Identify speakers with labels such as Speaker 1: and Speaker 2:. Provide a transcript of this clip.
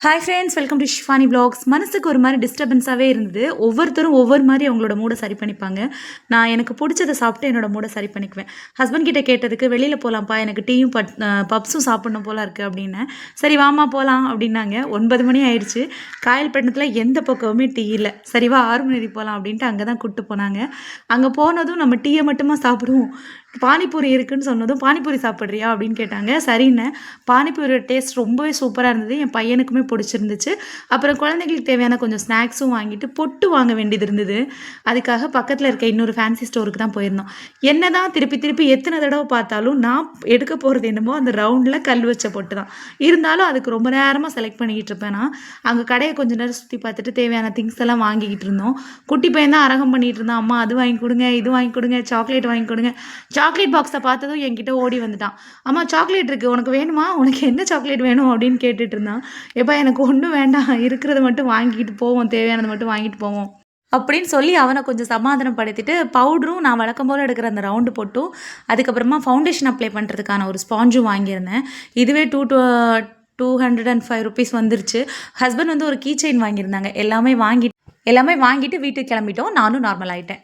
Speaker 1: Hi friends, welcome to Shifani vlogs. மனசுக்கு ஒரு மாதிரி டிஸ்டர்பன்ஸாகவே இருந்தது. ஒவ்வொருத்தரும் ஒவ்வொரு மாதிரி அவங்களோட மூடை சரி பண்ணிப்பாங்க. நான் எனக்கு பிடிச்சதை சாப்பிட்டு என்னோட மூடை சரி பண்ணிக்குவேன். ஹஸ்பண்ட் கிட்ட கேட்டதுக்கு வெளியில் போகலாம்ப்பா, எனக்கு டீயும் பப்ஸும் சாப்பிட்ணும் போல இருக்குது அப்படின்னேன். சரி வாமா போகலாம் அப்படின்னாங்க. 9 மணி ஆயிடுச்சு. காயல்பட்டினத்தில் எந்த பக்கமுமே டீ இல்லை. சரி வா 6 மணி போகலாம் அப்படின்ட்டு அங்கே தான் கூப்பிட்டு போனாங்க. அங்கே போனதும் நம்ம டீயை மட்டுமா சாப்பிடுவோம், பானிபூரி இருக்குன்னு சொன்னதும் பானிபூரி சாப்பிட்றியா அப்படின்னு கேட்டாங்க. சரின்னு பானிபூரியோட டேஸ்ட் ரொம்பவே சூப்பராக இருந்தது. என் பையனுக்குமே பிடிச்சிருந்துச்சு. அப்புறம் குழந்தைங்களுக்கு தேவையான கொஞ்சம் ஸ்நாக்ஸும் வாங்கிட்டு பொட்டு வாங்க வேண்டியது இருந்தது. அதுக்காக பக்கத்தில் இருக்க இன்னொரு ஃபேன்சி ஸ்டோருக்கு தான் போயிருந்தோம். என்ன தான் திருப்பி திருப்பி எத்தனை தடவை பார்த்தாலும் நான் எடுக்க போகிறது என்னமோ அந்த ரவுண்டில் கல் வச்ச பொட்டு தான். இருந்தாலும் அதுக்கு ரொம்ப நேரமாக செலக்ட் பண்ணிக்கிட்டு இருப்பேன் நான். அங்கே கடையை கொஞ்சம் நேரம் சுற்றி பார்த்துட்டு தேவையான திங்ஸ் எல்லாம் வாங்கிக்கிட்டு இருந்தோம். குட்டி பையன் தான் அரகம் பண்ணிகிட்டு இருந்தான். அம்மா அது வாங்கி கொடுங்க, இது வாங்கி கொடுங்க, சாக்லேட் வாங்கி கொடுங்க. சாக்லேட் பாக்ஸை பார்த்ததும் என்கிட்ட ஓடி வந்துட்டான். அம்மா சாக்லேட் இருக்குது, உனக்கு வேணுமா, உனக்கு என்ன சாக்லேட் வேணும் அப்படின்னு கேட்டுட்டு இருந்தான். எப்பா எனக்கு ஒன்றும் வேண்டாம், இருக்கிறத மட்டும் வாங்கிட்டு போவோம், தேவையானதை மட்டும் வாங்கிட்டு போவோம் அப்படின்னு சொல்லி அவனை கொஞ்சம் சமாதானப்படுத்திட்டு பவுடரும் நான் வழக்கம் போல் எடுக்கிற அந்த ரவுண்டு போட்டும் அதுக்கப்புறமா ஃபவுண்டேஷன் அப்ளை பண்ணுறதுக்கான ஒரு ஸ்பாஞ்சும் வாங்கியிருந்தேன். இதுவே 205 ருபீஸ் வந்துருச்சு. ஹஸ்பண்ட் வந்து ஒரு கீ செயின் வாங்கியிருந்தாங்க. எல்லாமே வாங்கிட்டு வீட்டுக்கு கிளம்பிட்டோம். நானும் நார்மல் ஆகிட்டேன்.